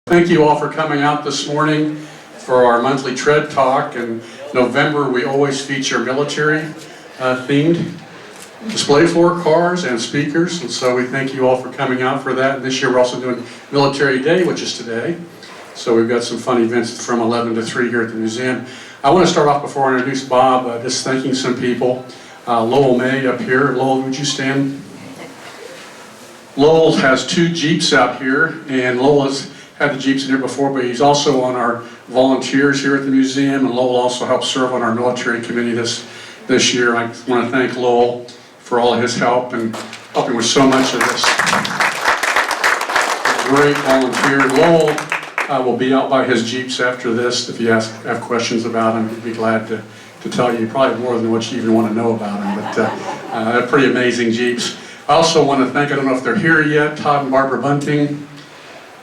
Thank you all for coming out this morning for our monthly TREAD Talk. In November, we always feature military themed display floor cars and speakers, and so we thank you all for coming out for that. And this year we're also doing Military Day, which is today. So we've got some fun events from 11 to 3 here at the museum. I want to start off before I introduce Bob, just thanking some people. Lowell May up here. Lowell, would you stand? Lowell has 2 Jeeps out here, and Lowell has had the Jeeps in here before, but he's also on our volunteers here at the museum, and Lowell also helps serve on our military committee this year. I want to thank Lowell for all of his help and helping with so much of this. Great volunteer. Lowell will be out by his Jeeps after this. If you have questions about him, he'd be glad to tell you probably more than what you even want to know about him, but they're pretty amazing Jeeps. I also want to thank, I don't know if they're here yet, Todd and Barbara Bunting,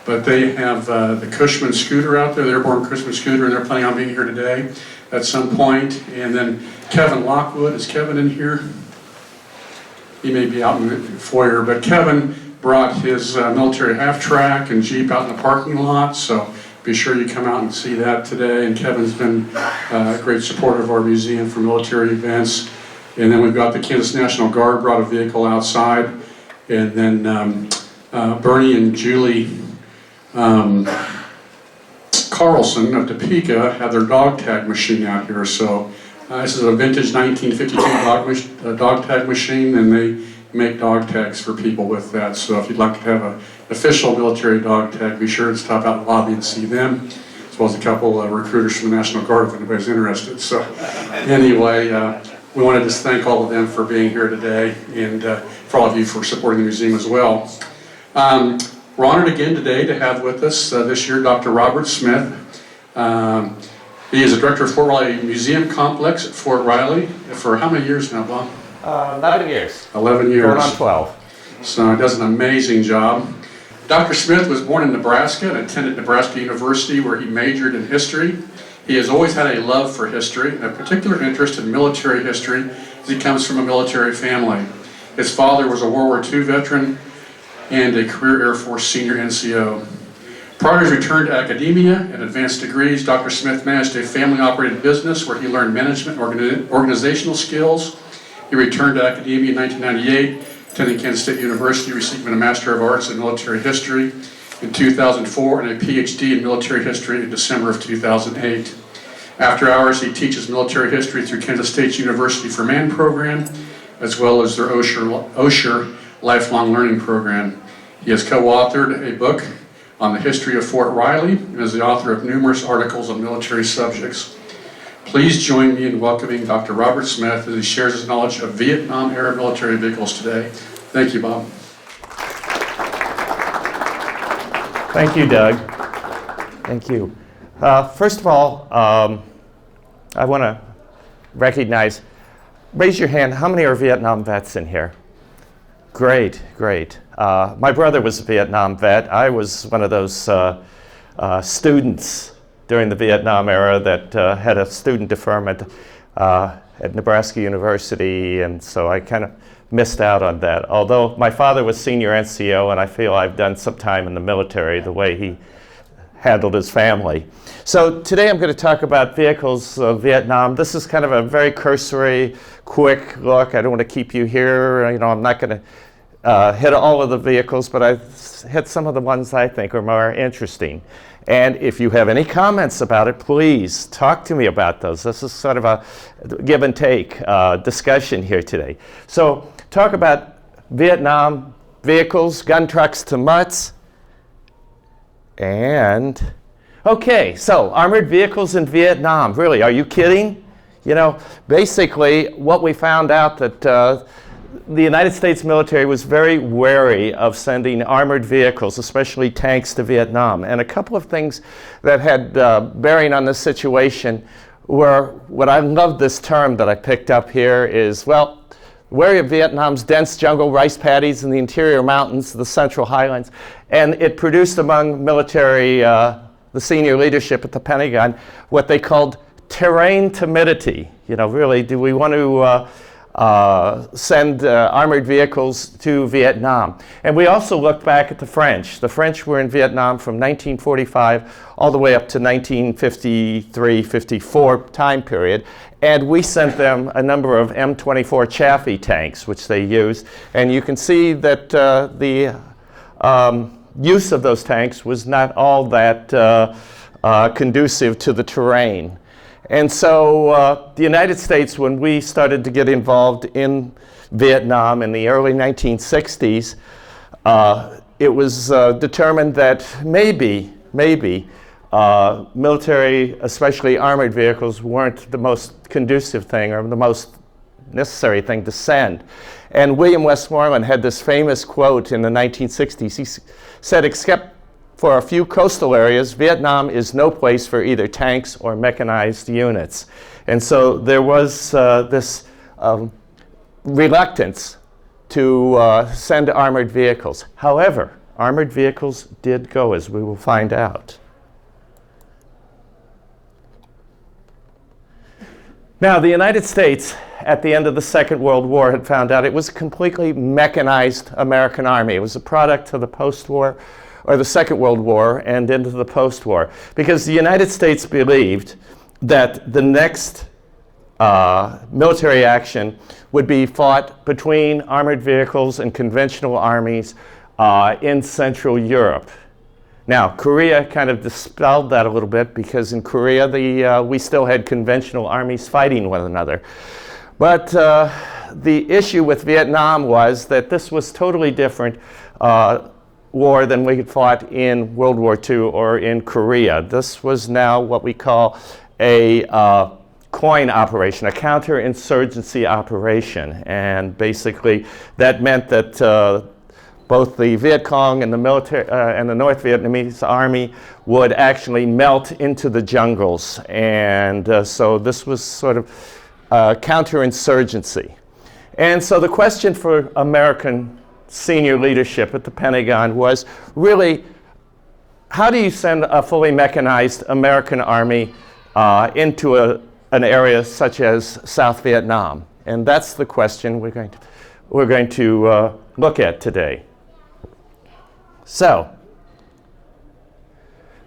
but they have the Cushman scooter out there, the airborne Cushman scooter, and they're planning on being here today at some point. And then Kevin Lockwood, is Kevin in here? He may be out in the foyer, but Kevin brought his military half-track and Jeep out in the parking lot, so be sure you come out and see that today. And Kevin's been a great supporter of our museum for military events. And then we've got the Kansas National Guard brought a vehicle outside, and then Bernie and Julie Carlson of Topeka had their dog tag machine out here. So this is a vintage 1952 dog tag machine, and they make dog tags for people with that. So if you'd like to have an official military dog tag, be sure to stop out in the lobby and see them, as well as a couple of recruiters from the National Guard if anybody's interested. So anyway, we want to just thank all of them for being here today, and for all of you for supporting the museum as well. We're honored again today to have with us this year Dr. Robert Smith. He is the director of Fort Riley Museum Complex at Fort Riley for how many years now, Bob? 11 years. 11 years. Going on 12. So he does an amazing job. Dr. Smith was born in Nebraska and attended Nebraska University, where he majored in history. He has always had a love for history and a particular interest in military history, as he comes from a military family. His father was a World War II veteran and a career Air Force senior NCO. Prior to his return to academia and advanced degrees, Dr. Smith managed a family-operated business where he learned management and organizational skills. He returned to academia in 1998, attending Kansas State University, receiving a Master of Arts in Military History in 2004 and a PhD in Military History in December of 2008. After hours, he teaches military history through Kansas State University for Man program, as well as their Osher Lifelong Learning Program. He has co-authored a book on the history of Fort Riley and is the author of numerous articles on military subjects. Please join me in welcoming Dr. Robert Smith as he shares his knowledge of Vietnam-era military vehicles today. Thank you, Bob. Thank you, Doug. Thank you. First of all, I want to recognize, raise your hand, how many are Vietnam vets in here? Great, great. My brother was a Vietnam vet. I was one of those students during the Vietnam era that had a student deferment at Nebraska University, and so I kind of missed out on that. Although my father was senior NCO, and I feel I've done some time in the military the way he handled his family. So today I'm going to talk about vehicles of Vietnam. This is kind of a very cursory, quick look. I don't want to keep you here. You know, I'm not going to hit all of the vehicles, but I've hit some of the ones I think are more interesting. And if you have any comments about it, please talk to me about those. This is sort of a give and take discussion here today. So talk about Vietnam vehicles, gun trucks to MUTTs. And, okay, so armored vehicles in Vietnam. Really, are you kidding? You know, basically what we found out that the United States military was very wary of sending armored vehicles, especially tanks, to Vietnam. And a couple of things that had bearing on this situation were, what I love this term that I picked up here is, well, wary of Vietnam's dense jungle, rice paddies in the interior mountains, the central highlands. And it produced among military, the senior leadership at the Pentagon, what they called terrain timidity. You know, really, do we want to send armored vehicles to Vietnam. And we also looked back at the French. The French were in Vietnam from 1945 all the way up to 1953-54 time period. And we sent them a number of M24 Chaffee tanks, which they used. And you can see that the use of those tanks was not all that conducive to the terrain. And so the United States, when we started to get involved in Vietnam in the early 1960s, it was determined that maybe military, especially armored vehicles, weren't the most conducive thing or the most necessary thing to send. And William Westmoreland had this famous quote in the 1960s. He said, "Except for a few coastal areas, Vietnam is no place for either tanks or mechanized units." And so there was this reluctance to send armored vehicles. However, armored vehicles did go, as we will find out. Now, the United States, at the end of the Second World War, had found out it was a completely mechanized American army. It was a product of the post-war, or the Second World War, and into the post-war. Because the United States believed that the next military action would be fought between armored vehicles and conventional armies in Central Europe. Now, Korea kind of dispelled that a little bit, because in Korea we still had conventional armies fighting one another. But the issue with Vietnam was that this was totally different war than we had fought in World War II or in Korea. This was now what we call a COIN operation, a counterinsurgency operation. And basically that meant that both the Viet Cong and the military and the North Vietnamese army would actually melt into the jungles. And so this was sort of counterinsurgency. And so the question for American senior leadership at the Pentagon was really, how do you send a fully mechanized American army into an area such as South Vietnam? And that's the question we're going to look at today. So,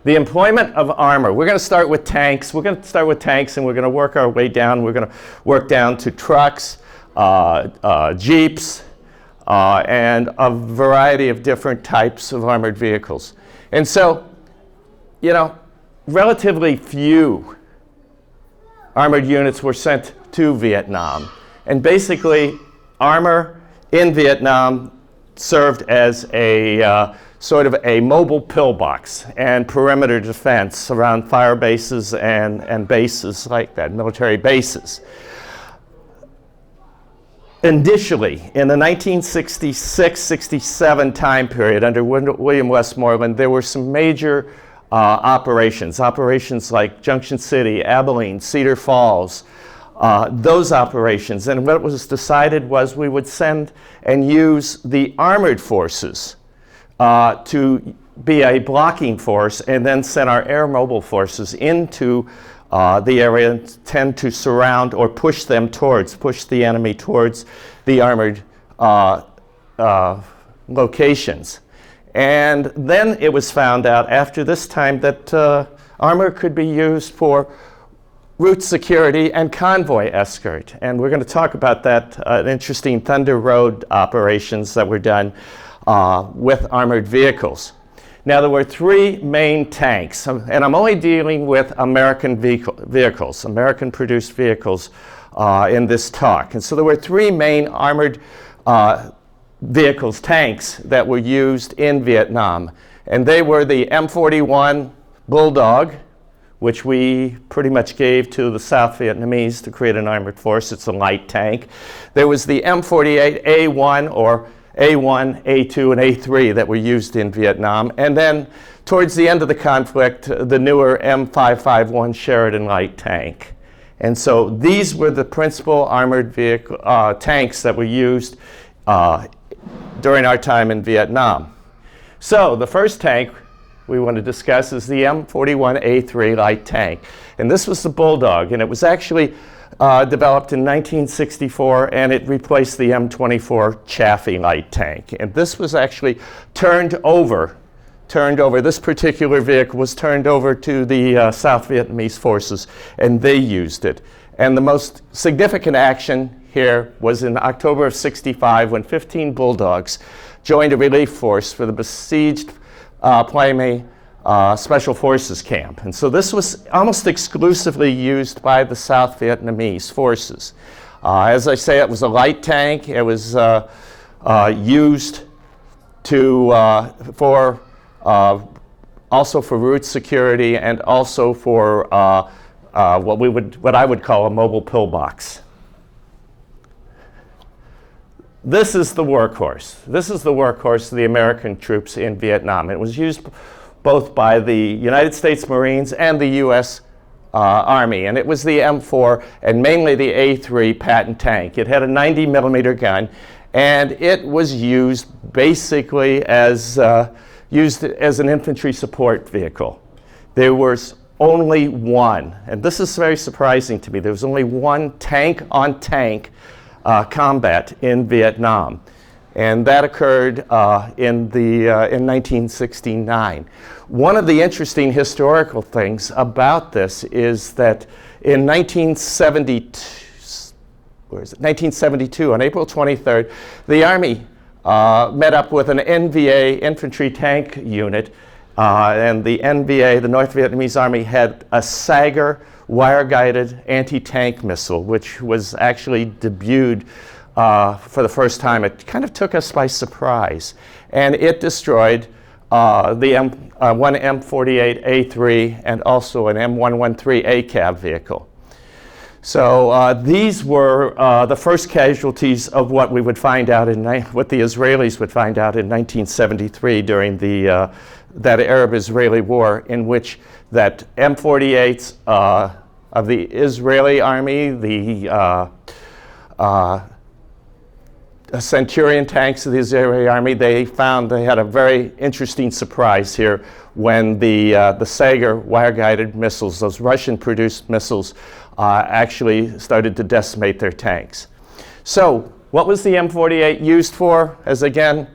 the employment of armor. We're going to start with tanks. We're going to start with tanks, and we're going to work our way down. We're going to work down to trucks, Jeeps, and a variety of different types of armored vehicles. And so, you know, relatively few armored units were sent to Vietnam. And basically, armor in Vietnam served as a sort of a mobile pillbox and perimeter defense around fire bases and bases like that, military bases. Initially, in the 1966-67 time period under William Westmoreland, there were some major operations like Junction City, Abilene, Cedar Falls, those operations. And what was decided was we would send and use the armored forces to be a blocking force, and then send our air mobile forces into the area and tend to surround or push the enemy towards the armored locations. And then it was found out after this time that armor could be used for route security and convoy escort. And we're going to talk about that, interesting Thunder Road operations that were done with armored vehicles. Now, there were three main tanks, and I'm only dealing with American vehicles, American-produced vehicles in this talk. And so there were three main armored vehicles, tanks, that were used in Vietnam. And they were the M41 Bulldog, which we pretty much gave to the South Vietnamese to create an armored force. It's a light tank. There was the M48 A1, or A1, A2, and A3 that were used in Vietnam. And then towards the end of the conflict, the newer M551 Sheridan light tank. And so these were the principal armored vehicle tanks that were used during our time in Vietnam. So the first tank we want to discuss is the M41A3 light tank. And this was the Bulldog, and it was actually developed in 1964, and it replaced the M24 Chaffee light tank. And this was actually turned over. This particular vehicle was turned over to the South Vietnamese forces, and they used it. And the most significant action here was in October of '65 when 15 Bulldogs joined a relief force for the besieged Plaime Special Forces camp. And so this was almost exclusively used by the South Vietnamese forces. As I say, it was a light tank. It was used for also for route security and also for what I would call a mobile pillbox. This is the workhorse. This is the workhorse of the American troops in Vietnam. It was used both by the United States Marines and the U.S. Army, and it was the M4 and mainly the A3 Patton tank. It had a 90 millimeter gun, and it was used basically as an infantry support vehicle. There was only one, and this is very surprising to me, there was only one tank-on-tank combat in Vietnam, and that occurred in 1969. One of the interesting historical things about this is that in 1972, on April 23rd, the Army met up with an NVA infantry tank unit, and the NVA, the North Vietnamese Army, had a Sager wire-guided anti-tank missile, which was actually debuted for the first time. It kind of took us by surprise, and it destroyed one M48A3 and also an M113 ACAV vehicle. So these were the first casualties of what we would find out what the Israelis would find out in 1973 during that Arab-Israeli war, in which that M48s of the Israeli army, the Centurion tanks of the Israeli army, they had a very interesting surprise here when the Sager wire-guided missiles, those Russian-produced missiles, actually started to decimate their tanks. So what was the M48 used for? As again,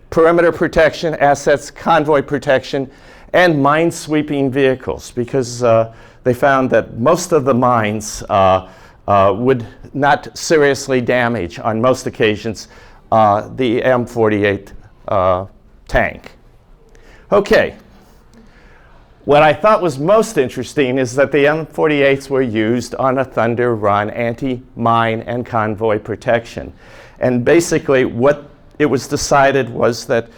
perimeter protection, assets, convoy protection, and mine-sweeping vehicles, because they found that most of the mines would not seriously damage, on most occasions, the M48 tank. Okay. What I thought was most interesting is that the M48s were used on a Thunder Run anti-mine and convoy protection. And basically what it was decided was that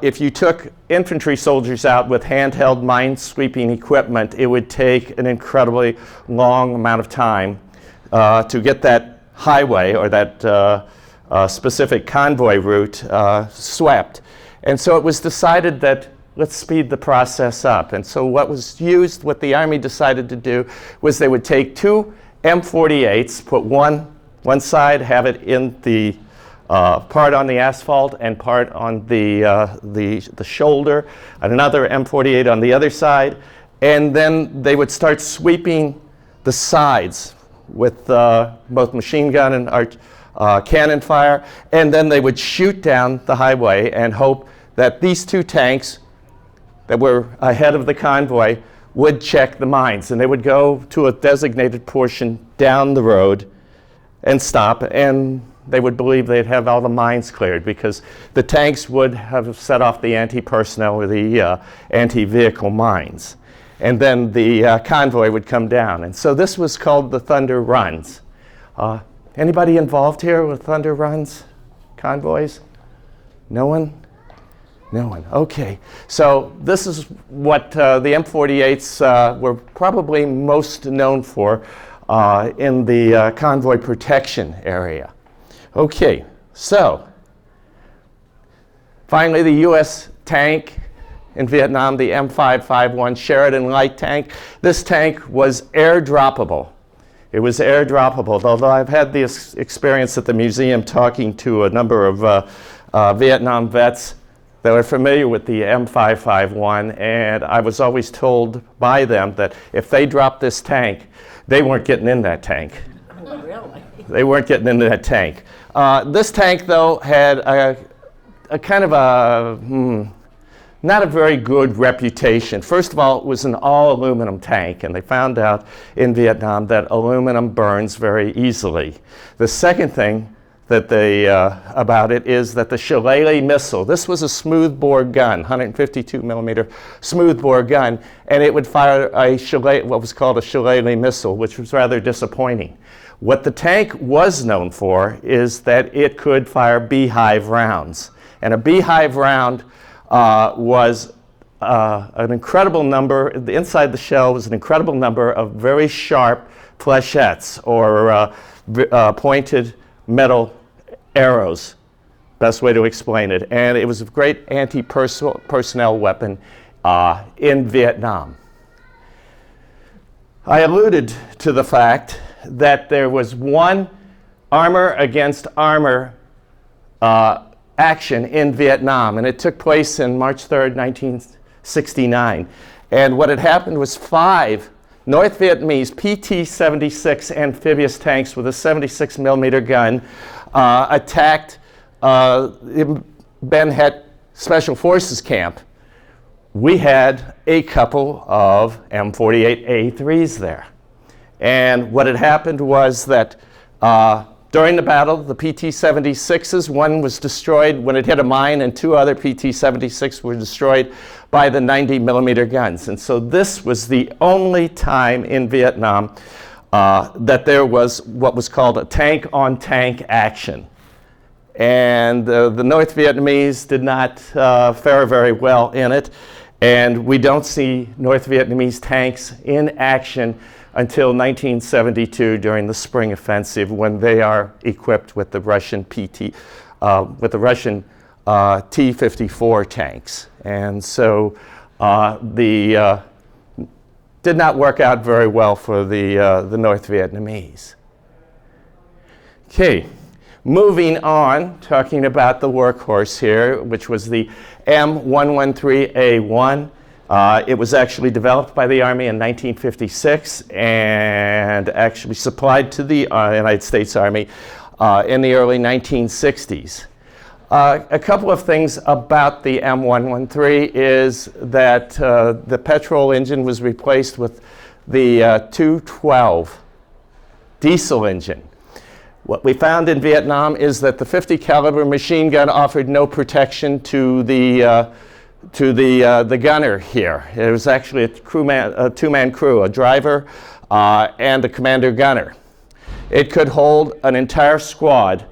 if you took infantry soldiers out with handheld mine-sweeping equipment, it would take an incredibly long amount of time to get that highway or that specific convoy route swept. And so it was decided that let's speed the process up. And so what the Army decided to do was they would take two M48s, put one side, have it in the part on the asphalt and part on the shoulder, and another M48 on the other side, and then they would start sweeping the sides with both machine gun and cannon fire, and then they would shoot down the highway and hope that these two tanks that were ahead of the convoy would check the mines, and they would go to a designated portion down the road and stop, and they would believe they'd have all the mines cleared because the tanks would have set off the anti-personnel or the anti-vehicle mines. And then the convoy would come down. And so this was called the Thunder Runs. Anybody involved here with Thunder Runs, convoys? No one? No one. Okay. So this is what the M48s were probably most known for in the convoy protection area. Okay. So finally, the U.S. tank in Vietnam, the M551 Sheridan light tank. This tank was air-droppable. It was air-droppable, although I've had this experience at the museum talking to a number of Vietnam vets. that were familiar with the M551, and I was always told by them that if they dropped this tank, they weren't getting in that tank. Oh, really? They weren't getting into that tank. This tank, though, had a kind of not a very good reputation. First of all, it was an all-aluminum tank, and they found out in Vietnam that aluminum burns very easily. The second thing that about it is that the shillelagh missile, this was a smoothbore gun, 152 millimeter smoothbore gun, and it would fire what was called a shillelagh missile, which was rather disappointing. What the tank was known for is that it could fire beehive rounds, and a beehive round was an incredible number, inside the shell was an incredible number of very sharp flechettes, or pointed metal arrows, best way to explain it. And it was a great anti-personnel weapon in Vietnam. I alluded to the fact that there was one armor against armor action in Vietnam, and it took place in March 3rd, 1969. And what had happened was 5 North Vietnamese PT-76 amphibious tanks with a 76 millimeter gun attacked Ben Het Special Forces Camp. We had a couple of M48A3s there. And what had happened was that during the battle, the PT-76s, one was destroyed when it hit a mine, and 2 other PT-76 were destroyed by the 90 millimeter guns. And so this was the only time in Vietnam that there was what was called a tank-on-tank action. And the North Vietnamese did not fare very well in it, and we don't see North Vietnamese tanks in action until 1972 during the Spring Offensive, when they are equipped with the Russian T-54 tanks. And so did not work out very well for the North Vietnamese. Okay, moving on, talking about the workhorse here, which was the M113A1. It was actually developed by the Army in 1956 and actually supplied to the United States Army in the early 1960s. A couple of things about the M113 is that the petrol engine was replaced with the 212 diesel engine. What we found in Vietnam is that the 50 caliber machine gun offered no protection to the gunner here. It was actually a two-man crew, a driver and a commander gunner. It could hold an entire squad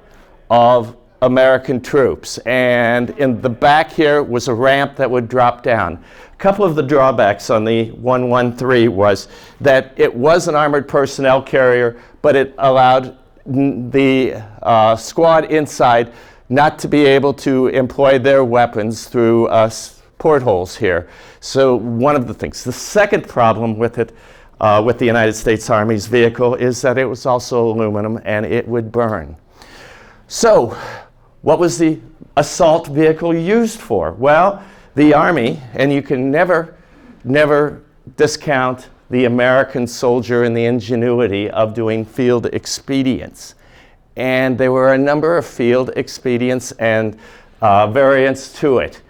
of American troops, and in the back here was a ramp that would drop down. A couple of the drawbacks on the 113 was that it was an armored personnel carrier, but it allowed the squad inside not to be able to employ their weapons through portholes here. So one of the things. The second problem with it, with the United States Army's vehicle, is that it was also aluminum and it would burn. So what was the assault vehicle used for? Well, the Army, and you can never discount the American soldier and the ingenuity of doing field expedients. And there were a number of field expedients and variants to it.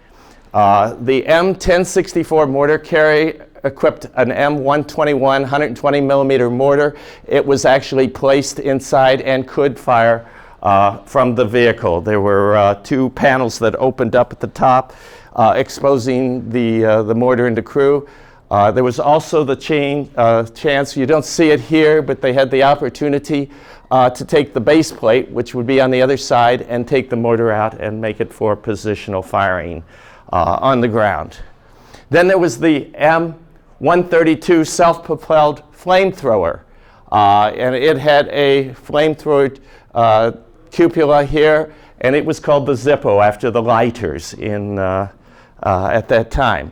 The M1064 mortar carrier equipped an M121 120 millimeter mortar. It was actually placed inside and could fire from the vehicle. There were 2 panels that opened up at the top, exposing the mortar into crew. There was also the chance, you don't see it here, but they had the opportunity to take the base plate, which would be on the other side, and take the mortar out and make it for positional firing on the ground. Then there was the M132 self-propelled flamethrower, and it had a flamethrower cupola here, and it was called the Zippo after the lighters at that time.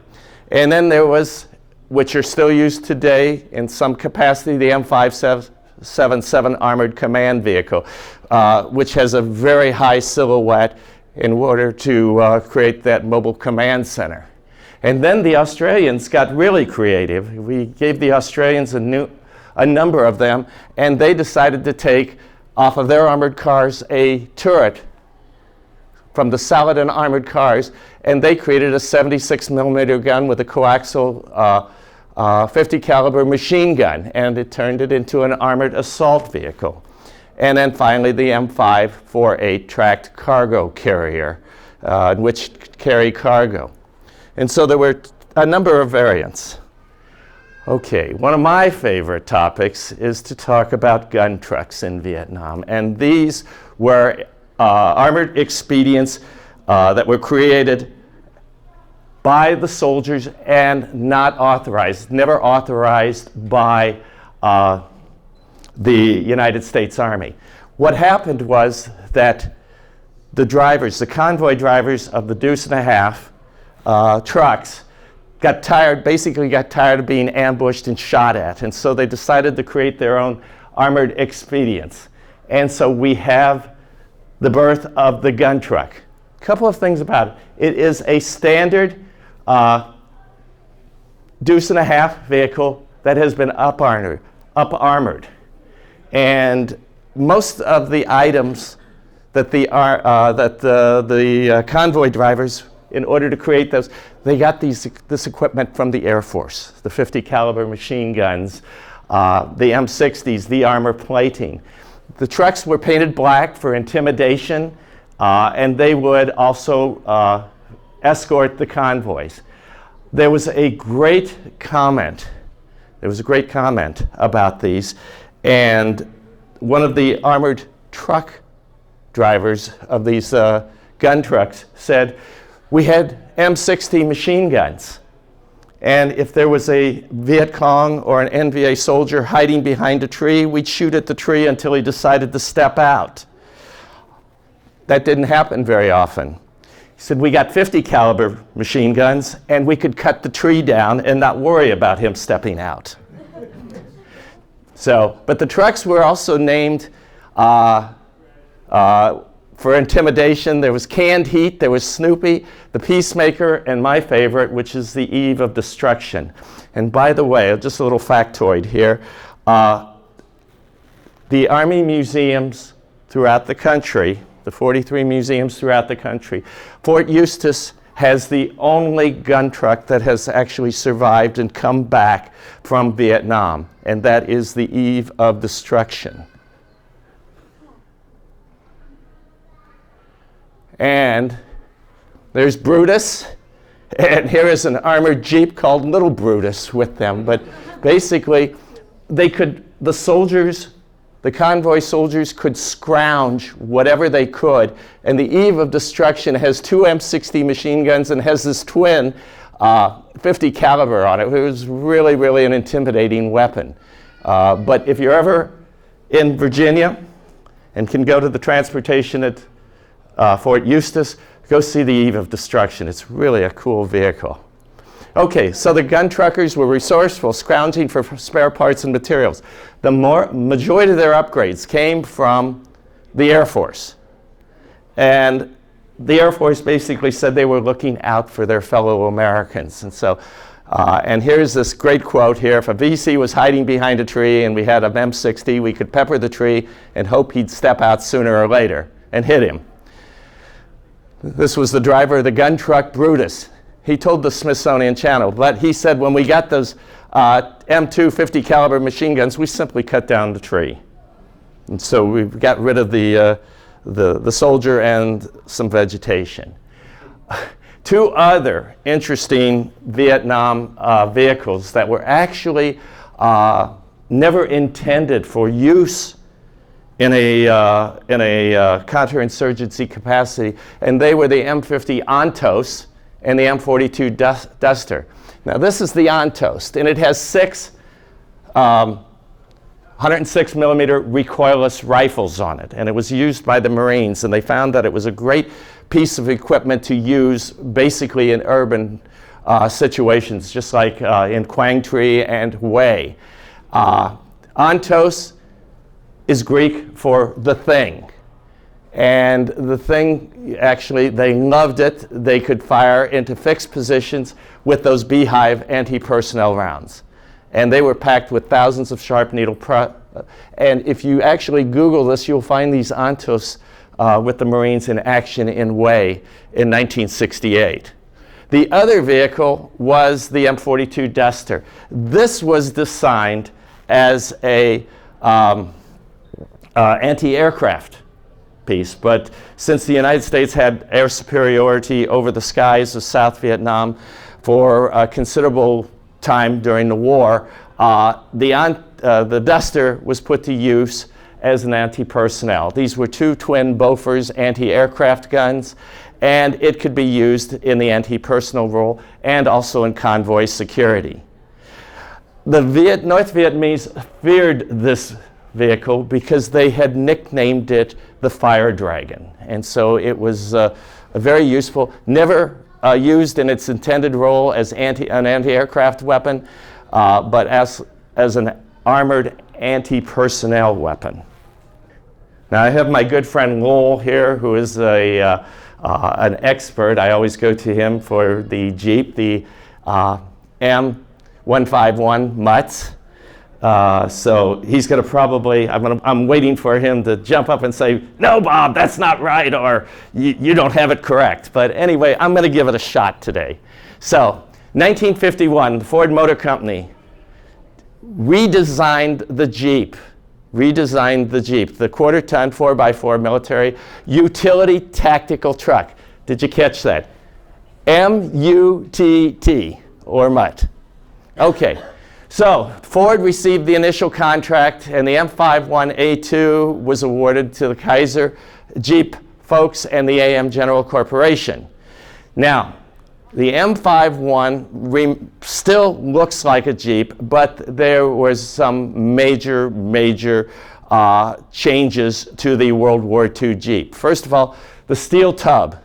And then there was, which are still used today in some capacity, the M577 Armored Command Vehicle, which has a very high silhouette in order to create that mobile command center. And then the Australians got really creative. We gave the Australians a number of them, and they decided to take off of their armored cars a turret from the Saladin armored cars, and they created a 76 millimeter gun with a coaxial 50 caliber machine gun, and it turned it into an armored assault vehicle. And then finally the M548 tracked cargo carrier, which carry cargo. And so there were a number of variants. Okay, one of my favorite topics is to talk about gun trucks in Vietnam. And these were armored expedients that were created by the soldiers and not authorized, never authorized by the United States Army. What happened was that the drivers, the convoy drivers of the Deuce and a Half trucks basically got tired of being ambushed and shot at, and so they decided to create their own armored expedients. And so we have the birth of the gun truck. A couple of things about it. It is a standard Deuce and a Half vehicle that has been up-armored. And most of the items that the convoy drivers, in order to create those, they got this equipment from the Air Force, the 50 caliber machine guns, the M60s, the armor plating. The trucks were painted black for intimidation, and they would also escort the convoys. There was a great comment about these, and one of the armored truck drivers of these gun trucks said, "We had M60 machine guns, and if there was a Viet Cong or an NVA soldier hiding behind a tree, we'd shoot at the tree until he decided to step out." That didn't happen very often. He said, "We got 50 caliber machine guns, and we could cut the tree down and not worry about him stepping out." But the trucks were also named for intimidation. There was Canned Heat, there was Snoopy, the Peacemaker, and my favorite, which is the Eve of Destruction. And by the way, just a little factoid here, the Army museums throughout the country, the 43 museums throughout the country, Fort Eustis has the only gun truck that has actually survived and come back from Vietnam, and that is the Eve of Destruction. And there's Brutus, and here is an armored Jeep called Little Brutus with them. But basically, the soldiers, the convoy soldiers could scrounge whatever they could, and the Eve of Destruction has two M60 machine guns and has this twin 50 caliber on it. It was really, really an intimidating weapon. But if you're ever in Virginia and can go to the transportation at Fort Eustis, go see the Eve of Destruction. It's really a cool vehicle. Okay, so the gun truckers were resourceful, scrounging for spare parts and materials. The majority of their upgrades came from the Air Force. And the Air Force basically said they were looking out for their fellow Americans. And so, and here's this great quote here: "If a VC was hiding behind a tree and we had an M60, we could pepper the tree and hope he'd step out sooner or later and hit him." This was the driver of the gun truck, Brutus. He told the Smithsonian Channel, but he said, "When we got those M2 50 caliber machine guns, we simply cut down the tree." And so we got rid of the soldier and some vegetation. Two other interesting Vietnam vehicles that were actually never intended for use in a counterinsurgency capacity, and they were the M50 Ontos and the M42 Duster. Now this is the Ontos, and it has 6 106 millimeter recoilless rifles on it, and it was used by the Marines, and they found that it was a great piece of equipment to use basically in urban situations, just like in Quang Tri and Hue. Ontos is Greek for the thing. And the thing, actually, they loved it. They could fire into fixed positions with those beehive anti-personnel rounds. And they were packed with thousands of sharp needle and if you actually Google this, you'll find these Ontos with the Marines in action in Way in 1968. The other vehicle was the M42 Duster. This was designed as a anti-aircraft piece, but since the United States had air superiority over the skies of South Vietnam for a considerable time during the war, the Duster was put to use as an anti-personnel. These were two twin Bofors anti-aircraft guns, and it could be used in the anti-personnel role and also in convoy security. The North Vietnamese feared this vehicle because they had nicknamed it the Fire Dragon, and so it was a very useful, never used in its intended role as an anti-aircraft weapon, but as an armored anti-personnel weapon. Now I have my good friend Lowell here, who is an expert. I always go to him for the Jeep, the M151 MUTT. So he's going to probably, I'm waiting for him to jump up and say, "No, Bob, that's not right," or you don't have it correct. But anyway, I'm going to give it a shot today. So 1951, the Ford Motor Company redesigned the Jeep, the quarter-ton 4x4 military utility tactical truck. Did you catch that? M-U-T-T, or MUTT. Okay, so Ford received the initial contract, and the M51A2 was awarded to the Kaiser Jeep folks and the AM General Corporation. Now, the M51 still looks like a Jeep, but there was some major changes to the World War II Jeep. First of all, the steel tub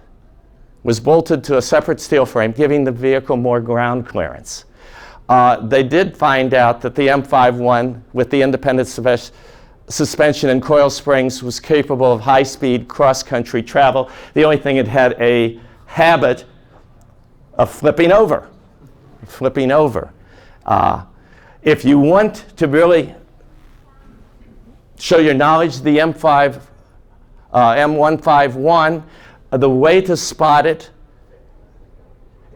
was bolted to a separate steel frame, giving the vehicle more ground clearance. They did find out that the M51, with the independent suspension and coil springs, was capable of high-speed cross-country travel. The only thing, it had a habit of flipping over. If you want to really show your knowledge of the M151, the way to spot it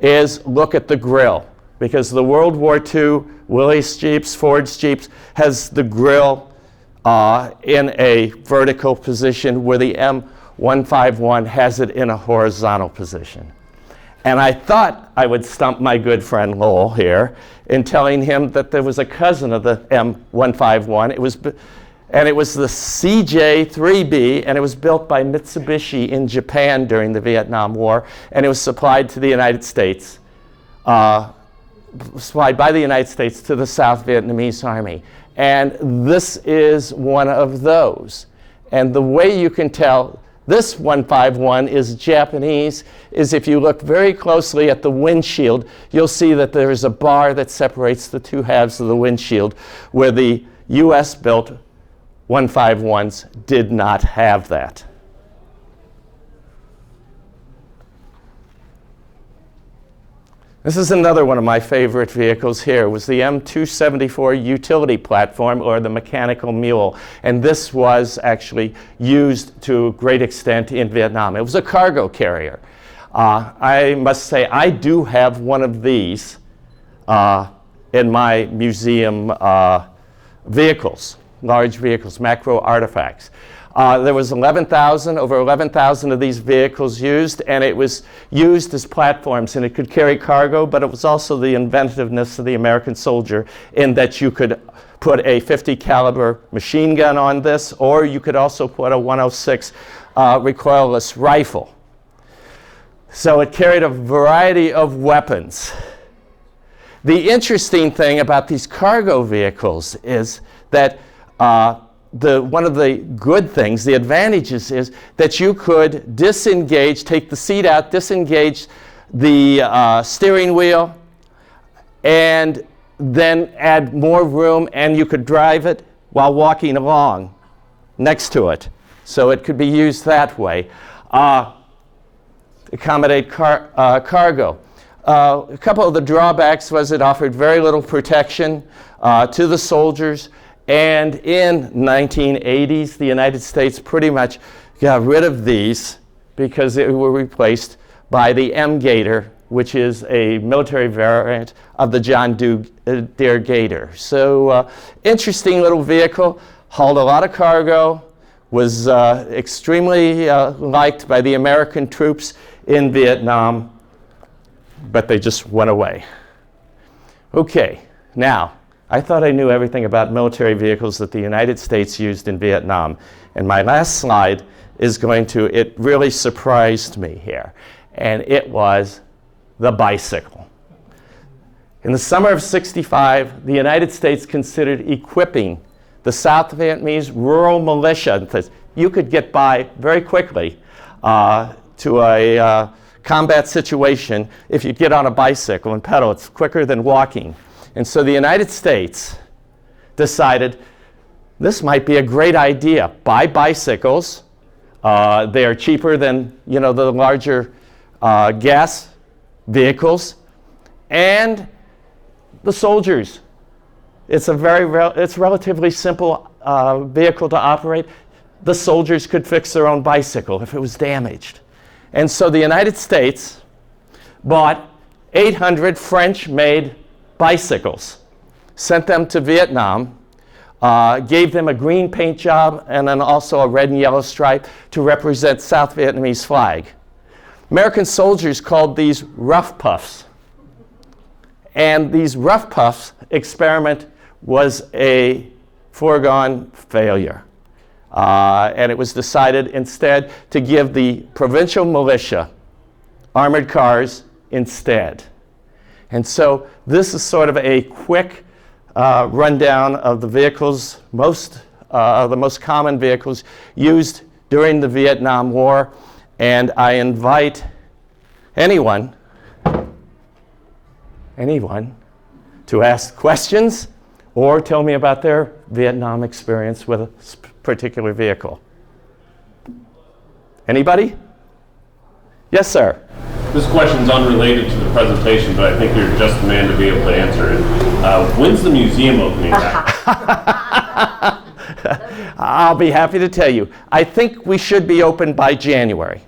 is look at the grille, because the World War II Willys Jeeps, Ford's Jeeps, has the grille in a vertical position, where the M151 has it in a horizontal position. And I thought I would stump my good friend Lowell here in telling him that there was a cousin of the M151. It was the CJ-3B, and it was built by Mitsubishi in Japan during the Vietnam War, and it was supplied to the United States, supplied by the United States to the South Vietnamese Army. And this is one of those. And the way you can tell this 151 is Japanese is if you look very closely at the windshield, you'll see that there is a bar that separates the two halves of the windshield, where the US-built 151s did not have that. This is another one of my favorite vehicles here. It was the M274 utility platform, or the Mechanical Mule. And this was actually used to a great extent in Vietnam. It was a cargo carrier. I must say, I do have one of these in my museum vehicles, large vehicles, macro artifacts. There was over 11,000 of these vehicles used, and it was used as platforms, and it could carry cargo, but it was also the inventiveness of the American soldier in that you could put a .50 caliber machine gun on this, or you could also put a 106 recoilless rifle. So it carried a variety of weapons. The interesting thing about these cargo vehicles is that one of the good things, the advantages, is that you could disengage, take the seat out, disengage the steering wheel, and then add more room, and you could drive it while walking along next to it. So it could be used that way. Accommodate cargo. A couple of the drawbacks was it offered very little protection to the soldiers, and in 1980s the United States pretty much got rid of these because they were replaced by the M-Gator, which is a military variant of the John Deere Gator. So interesting little vehicle, hauled a lot of cargo, was extremely liked by the American troops in Vietnam, but they just went away. Okay, now, I thought I knew everything about military vehicles that the United States used in Vietnam, and my last slide is it really surprised me here, and it was the bicycle. In the summer of '65, the United States considered equipping the South Vietnamese rural militia. You could get by very quickly to a combat situation if you get on a bicycle and pedal. It's quicker than walking. And so the United States decided this might be a great idea. Buy bicycles. They are cheaper than the larger gas vehicles. And the soldiers. It's a it's relatively simple vehicle to operate. The soldiers could fix their own bicycle if it was damaged. And so the United States bought 800 French-made bicycles, sent them to Vietnam, gave them a green paint job and then also a red and yellow stripe to represent South Vietnamese flag. American soldiers called these rough puffs. And these rough puffs experiment was a foregone failure. And it was decided instead to give the provincial militia armored cars instead. And so this is sort of a quick rundown of the vehicles, the most common vehicles used during the Vietnam War. And I invite anyone to ask questions or tell me about their Vietnam experience with a particular vehicle. Anybody? Yes, sir. This question's unrelated to the presentation, but I think you're just the man to be able to answer it. When's the museum opening back? I'll be happy to tell you. I think we should be open by January.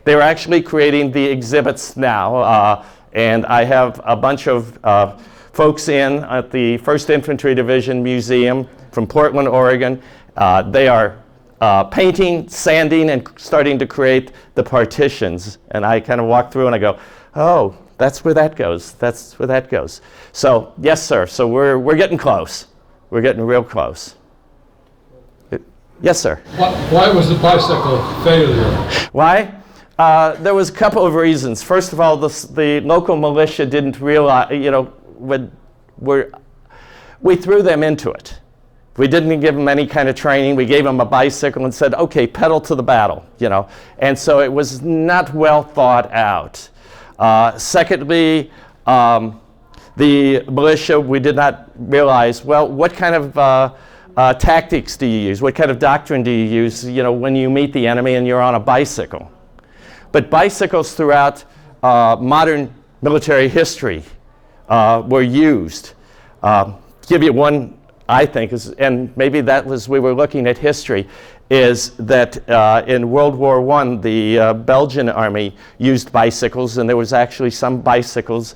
They're actually creating the exhibits now, and I have a bunch of folks in at the 1st Infantry Division Museum from Portland, Oregon. They are painting, sanding, and starting to create the partitions. And I kind of walk through and I go, oh, that's where that goes. That's where that goes. So, yes, sir. So we're getting close. We're getting real close. Yes, sir. Why was the bicycle a failure? Why? There was a couple of reasons. First of all, the local militia didn't realize, we threw them into it. We didn't give them any kind of training. We gave them a bicycle and said, okay, pedal to the battle, And so it was not well thought out. Secondly, the militia, we did not realize, well, what kind of tactics do you use? What kind of doctrine do you use, when you meet the enemy and you're on a bicycle? But bicycles throughout modern military history were used. Give you one, I think, and maybe that was, we were looking at history, is that in World War I, the Belgian army used bicycles, and there was actually some bicycles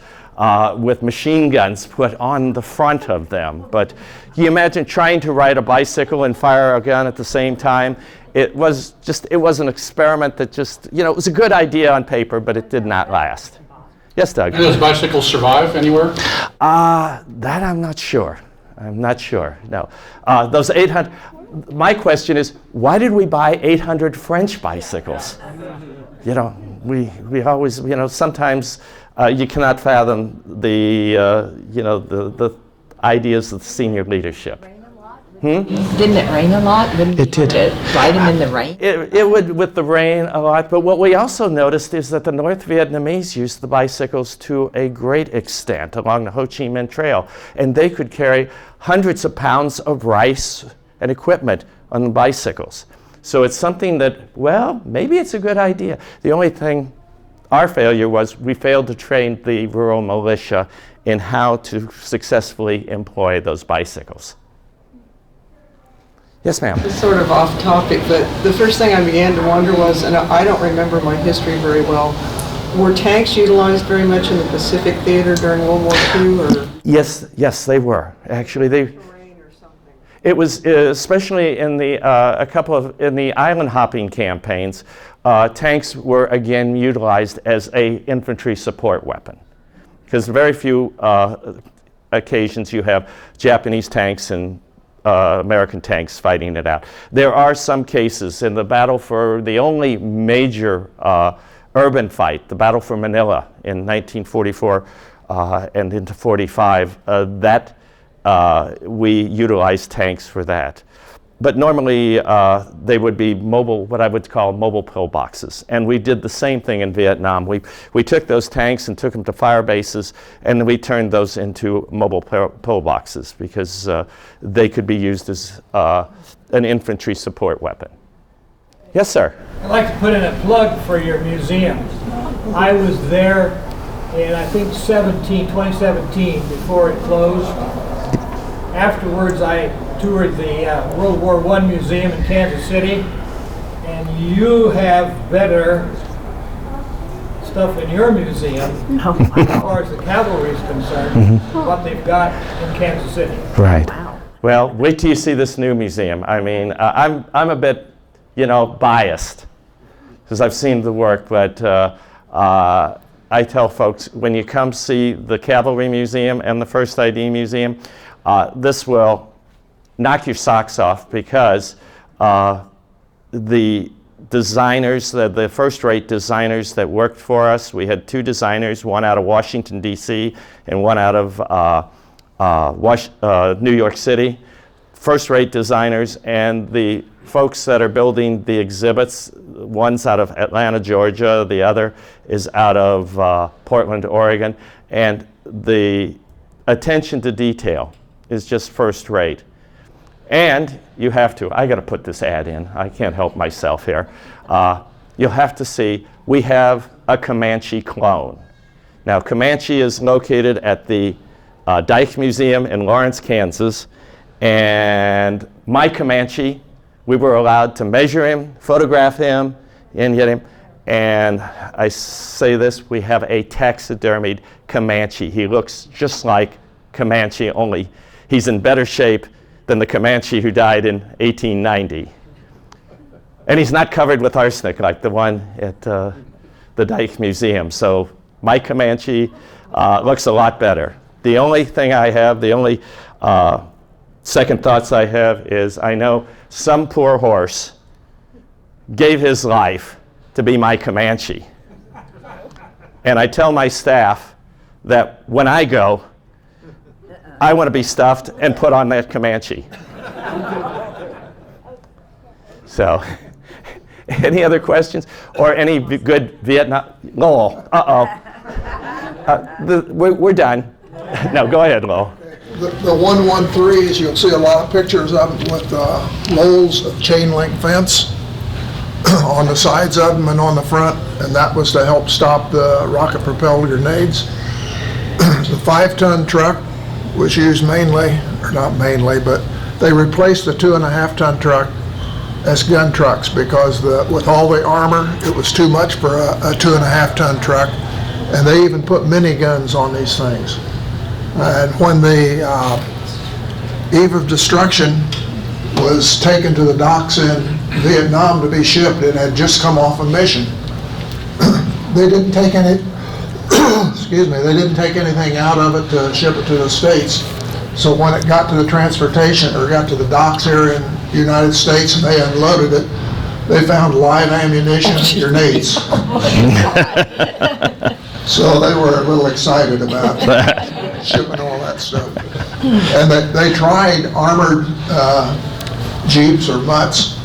with machine guns put on the front of them. But can you imagine trying to ride a bicycle and fire a gun at the same time? It was an experiment that it was a good idea on paper, but it did not last. Yes, Doug? Do those bicycles survive anywhere? That I'm not sure. No. Those 800, my question is, why did we buy 800 French bicycles? We always, sometimes you cannot fathom the ideas of the senior leadership. Didn't it rain a lot? It did. Ride them in the rain? It would with the rain a lot, but what we also noticed is that the North Vietnamese used the bicycles to a great extent along the Ho Chi Minh Trail, and they could carry hundreds of pounds of rice and equipment on the bicycles. So it's something that, well, maybe it's a good idea. The only thing, our failure was we failed to train the rural militia in how to successfully employ those bicycles. Yes, ma'am. It's sort of off topic, but the first thing I began to wonder was, and I don't remember my history very well, were tanks utilized very much in the Pacific Theater during World War II, or? Yes, they were. Actually, it was especially in the in the island hopping campaigns. Tanks were again utilized as a infantry support weapon, because very few occasions you have Japanese tanks and American tanks fighting it out. There are some cases in the battle for the only major urban fight, the Battle for Manila in 1944 and into 45, that we utilized tanks for that. But normally they would be mobile, what I would call mobile pillboxes. And we did the same thing in Vietnam. We took those tanks and took them to fire bases, and we turned those into mobile pillboxes because they could be used as an infantry support weapon. Yes, sir. I'd like to put in a plug for your museum. I was there in, I think, 2017, before it closed. Afterwards, I toured the World War I Museum in Kansas City, and you have better stuff in your museum, as far as the cavalry is concerned, what they've got in Kansas City. Right. Wow. Well, wait till you see this new museum. I mean, I'm a bit, biased, because I've seen the work, but I tell folks, when you come see the Cavalry Museum and the First ID Museum, this will knock your socks off, because the designers, the first-rate designers that worked for us, we had two designers, one out of Washington, D.C., and one out of New York City, first-rate designers, and the folks that are building the exhibits, one's out of Atlanta, Georgia, the other is out of Portland, Oregon, and the attention to detail is just first-rate. And you have to, I got to put this ad in, I can't help myself here. You'll have to see, we have a Comanche clone. Now, Comanche is located at the Dyke Museum in Lawrence, Kansas, and my Comanche, we were allowed to measure him, photograph him, and get him. And I say this, we have a taxidermied Comanche. He looks just like Comanche, only he's in better shape than the Comanche who died in 1890. And he's not covered with arsenic like the one at the Dyke Museum. So my Comanche looks a lot better. The only thing I have, the only second thoughts I have is I know some poor horse gave his life to be my Comanche. And I tell my staff that when I go, I want to be stuffed and put on that Comanche. So, any other questions? Or any good Vietnam? Lowell, we're done. No, go ahead, Lowell. The 113s, you'll see a lot of pictures of them with Lowell's chain link fence on the sides of them and on the front, and that was to help stop the rocket-propelled grenades. The 5-ton truck was used mainly, or not mainly, but they replaced the 2.5-ton truck as gun trucks because with all the armor, it was too much for a 2.5-ton truck, and they even put miniguns on these things. And when the Eve of Destruction was taken to the docks in Vietnam to be shipped, it had just come off a mission. They didn't take any, excuse me, they didn't take anything out of it to ship it to the States. So when it got to the transportation, or got to the docks here in the United States and they unloaded it, they found live ammunition and grenades. So they were a little excited about shipping all that stuff. And they tried armored Jeeps or MUTTs,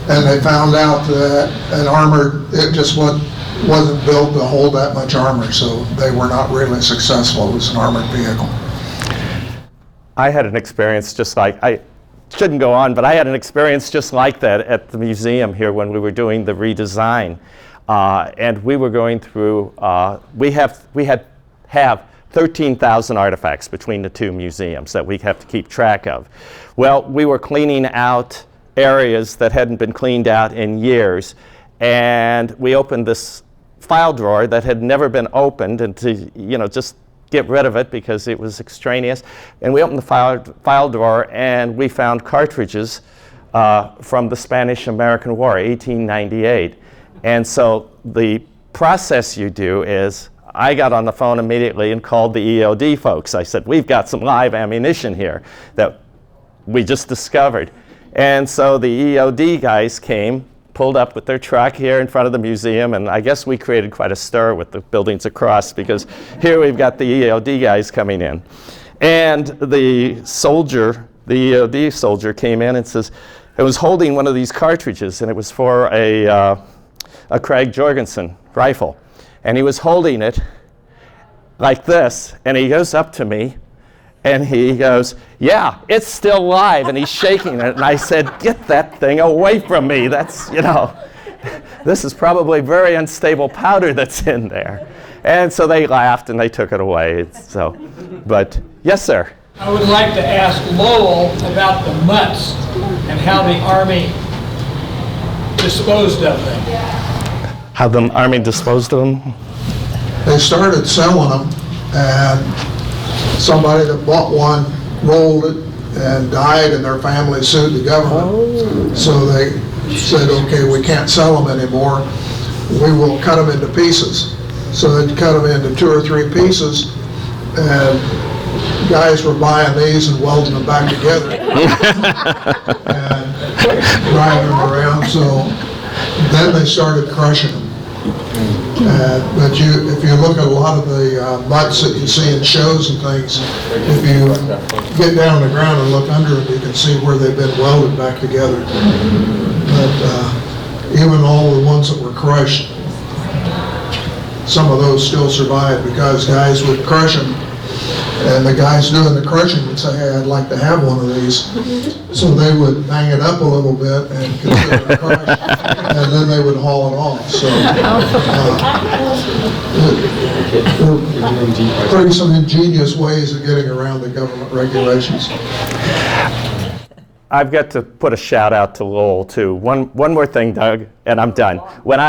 and they found out that an armored, it just wasn't built to hold that much armor, so they were not really successful as an armored vehicle. I had an experience just like, shouldn't go on, but I had an experience just like that at the museum here when we were doing the redesign. And we were going through, we have 13,000 artifacts between the two museums that we have to keep track of. Well, we were cleaning out areas that hadn't been cleaned out in years, and we opened this file drawer that had never been opened, and to, just get rid of it because it was extraneous. And we opened the file drawer, and we found cartridges from the Spanish-American War, 1898. And so the process you do is, I got on the phone immediately and called the EOD folks. I said, we've got some live ammunition here that we just discovered. And so the EOD guys came, pulled up with their truck here in front of the museum, and I guess we created quite a stir with the buildings across, because here we've got the EOD guys coming in. And the soldier, the EOD soldier, came in and says, it was holding one of these cartridges, and it was for a Craig Jorgensen rifle. And he was holding it like this, and he goes up to me, and he goes, yeah, it's still live, and he's shaking it. And I said, get that thing away from me. That's, this is probably very unstable powder that's in there. And so they laughed, and they took it away. So, but, yes, sir? I would like to ask Lowell about the MUTTs and how the Army disposed of them. How the Army disposed of them? They started selling them, and somebody that bought one rolled it and died, and their family sued the government. So they said, okay, we can't sell them anymore. We will cut them into pieces. So they'd cut them into 2 or 3 pieces, and guys were buying these and welding them back together and driving them around. So then they started crushing them. But if you look at a lot of the MUTTs that you see in shows and things, if you get down on the ground and look under them, you can see where they've been welded back together. But even all the ones that were crushed, some of those still survive, because guys would crush them, and the guys doing the crushing would say, hey, I'd like to have one of these. So they would bang it up a little bit and consider it crushed, and then they would haul it off. So pretty some ingenious ways of getting around the government regulations. I've got to put a shout out to Lowell too. One more thing, Doug, and I'm done. When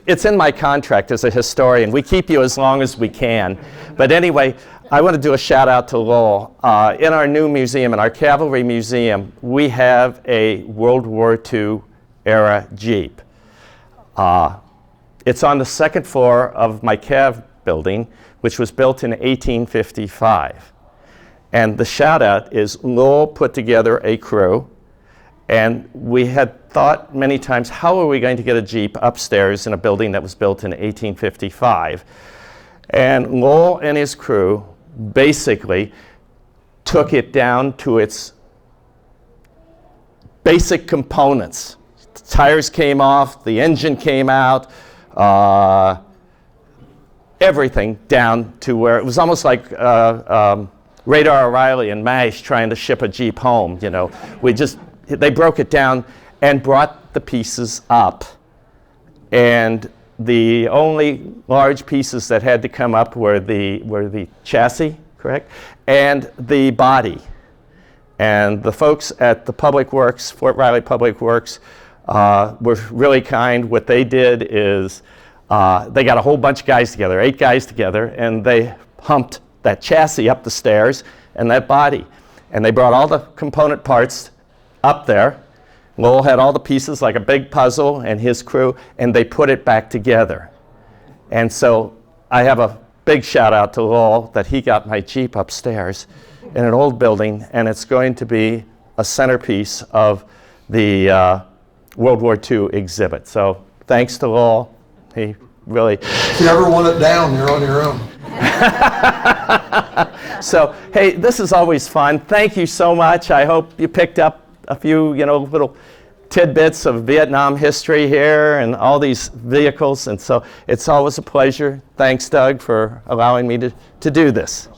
it's in my contract as a historian, we keep you as long as we can. But anyway, I want to do a shout out to Lowell. In our new museum, in our Cavalry Museum, we have a World War II era Jeep. It's on the 2nd floor of my Cav building, which was built in 1855. And the shout out is Lowell put together a crew, and we had thought many times, how are we going to get a Jeep upstairs in a building that was built in 1855? And Lowell and his crew basically took it down to its basic components. The tires came off, the engine came out, everything down to where it was almost like Radar O'Reilly and MASH trying to ship a Jeep home. They broke it down and brought the pieces up. And the only large pieces that had to come up were the chassis, correct? And the body. And the folks at the Public Works, Fort Riley Public Works, were really kind. What they did is they got a whole bunch of guys together, 8 guys together, and they humped that chassis up the stairs and that body. And they brought all the component parts up there. Lowell had all the pieces like a big puzzle, and his crew, and they put it back together. And so I have a big shout out to Lowell that he got my Jeep upstairs in an old building, and it's going to be a centerpiece of the World War II exhibit. So thanks to Lowell. He really... If you ever want it down, you're on your own. So, hey, this is always fun. Thank you so much. I hope you picked up a few, little tidbits of Vietnam history here and all these vehicles. And so it's always a pleasure. Thanks, Doug, for allowing me to do this.